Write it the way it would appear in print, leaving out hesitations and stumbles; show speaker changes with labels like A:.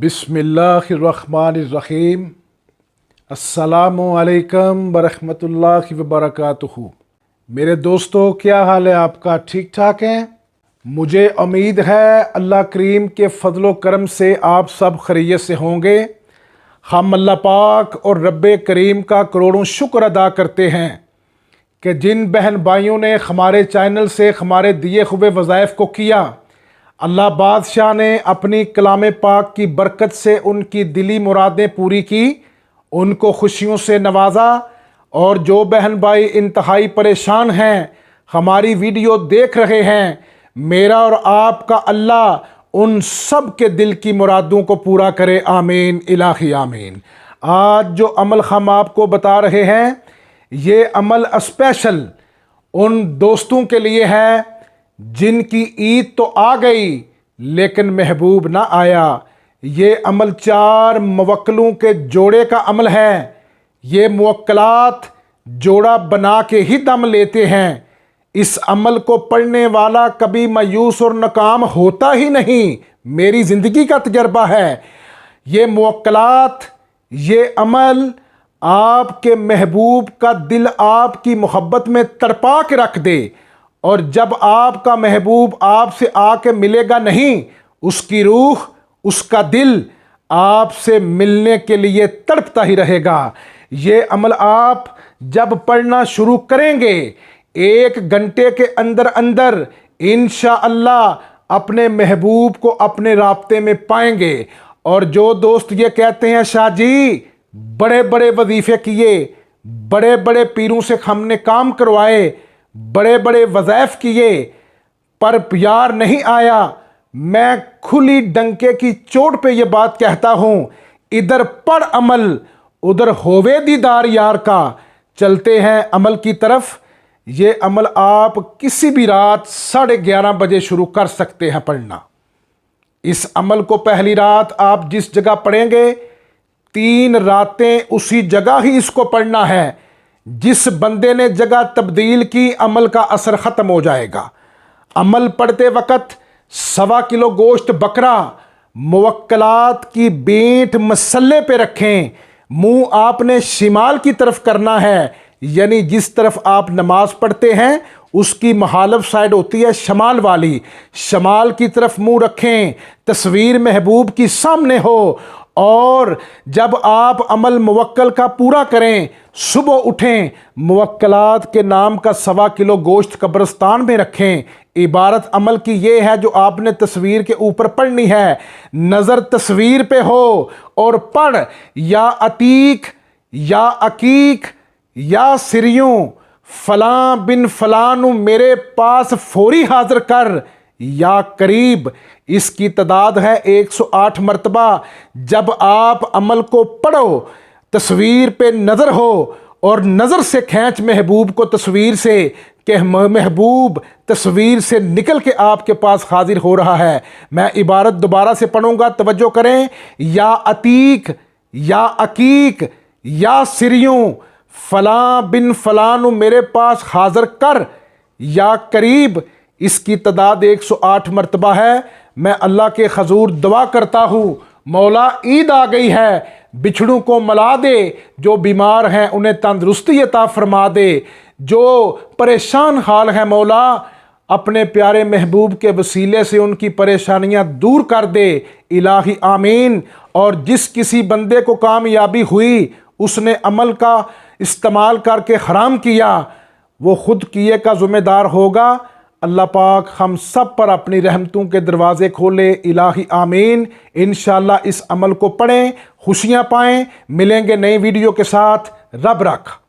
A: बिस्मिल्लाहिर्रहमानिर्रहीम। अस्सलामु अलैकुम वरहमतुल्लाहि वबरकातुहू। मेरे दोस्तों, क्या हाल है आपका? ठीक ठाक हैं? मुझे उम्मीद है अल्लाह करीम के फ़ज़ल व करम से आप सब खैरियत से होंगे। हम अल्लाह पाक और रब्बे करीम का करोड़ों शुक्र अदा करते हैं कि जिन बहन भाइयों ने हमारे चैनल से हमारे दिए हुए वज़ाइफ को किया, अल्लाह बादशाह ने अपनी कलाम पाक की बरकत से उनकी दिली मुरादें पूरी की, उनको खुशियों से नवाजा। और जो बहन भाई इंतहाई परेशान हैं, हमारी वीडियो देख रहे हैं, मेरा और आपका अल्लाह उन सब के दिल की मुरादों को पूरा करे। आमीन इलाही आमीन। आज जो अमल हम आपको बता रहे हैं, ये अमल स्पेशल उन दोस्तों के लिए है जिनकी ईद तो आ गई लेकिन महबूब ना आया। ये अमल 4 मुवक्किलों के जोड़े का अमल है। ये मुवक्किलात जोड़ा बना के ही दम लेते हैं। इस अमल को पढ़ने वाला कभी मायूस और नाकाम होता ही नहीं। मेरी ज़िंदगी का तजर्बा है। ये मुवक्किलात, ये अमल आपके महबूब का दिल आपकी मोहब्बत में तड़पा के रख दे। और जब आपका महबूब आपसे आके मिलेगा नहीं, उसकी रूह, उसका दिल आपसे मिलने के लिए तड़पता ही रहेगा। ये अमल आप जब पढ़ना शुरू करेंगे, 1 घंटे के अंदर अंदर इंशाअल्लाह अपने महबूब को अपने राब्ते में पाएंगे। और जो दोस्त ये कहते हैं, शाह जी बड़े बड़े वजीफे किए, बड़े बड़े पीरों से हमने काम करवाए, बड़े बड़े वज़ाइफ किए पर प्यार नहीं आया, मैं खुली डंके की चोट पे ये बात कहता हूँ, इधर पढ़ अमल उधर होवे दीदार यार का। चलते हैं अमल की तरफ। ये अमल आप किसी भी रात 11:30 बजे शुरू कर सकते हैं पढ़ना। इस अमल को पहली रात आप जिस जगह पढ़ेंगे, 3 रातें उसी जगह ही इसको पढ़ना है। जिस बंदे ने जगह तब्दील की, अमल का असर ख़त्म हो जाएगा। अमल पढ़ते वक़्त 1.25 किलो गोश्त बकरा मुवक्किलात की बींट मसल्ले पे रखें। मुंह आपने शिमाल की तरफ करना है, यानी जिस तरफ आप नमाज पढ़ते हैं उसकी मुखालिफ साइड होती है शमाल वाली, शमाल की तरफ मुंह रखें। तस्वीर महबूब की सामने हो। और जब आप अमल मुवक्किल का पूरा करें, सुबह उठें, मुवक्किलात के नाम का 1.25 किलो गोश्त कब्रिस्तान में रखें। इबारत अमल की ये है जो आपने तस्वीर के ऊपर पढ़नी है। नज़र तस्वीर पे हो और पढ़, या अतीक या अकीक या सिरियों फलां बिन फलां मेरे पास फौरी हाजिर कर, या करीब। इसकी तादाद है 108 मरतबा। जब आप अमल को पढ़ो, तस्वीर पे नज़र हो और नज़र से खींच महबूब को तस्वीर से, कि महबूब तस्वीर से निकल के आपके पास हाजिर हो रहा है। मैं इबारत दोबारा से पढ़ूंगा, तवज्जो करें। या अतीक या अकीक या सिरियों फलां बिन फलां मेरे पास हाजिर कर, या करीब। इसकी तादाद 108 मरतबा है। मैं अल्लाह के हजूर दुआ करता हूँ, मौला ईद आ गई है, बिछड़ों को मिला दे, जो बीमार हैं उन्हें तंदुरुस्ती अता फरमा दे, जो परेशान हाल है मौला अपने प्यारे महबूब के वसीले से उनकी परेशानियां दूर कर दे। इलाही आमीन। और जिस किसी बंदे को कामयाबी हुई, उसने अमल का इस्तेमाल करके हराम किया, वो खुद किए का ज़िम्मेदार होगा। अल्लाह पाक हम सब पर अपनी रहमतों के दरवाज़े खोले। इलाही आमीन। इंशाअल्लाह इस अमल को पढ़ें, खुशियाँ पाएँ। मिलेंगे नई वीडियो के साथ। रब रख।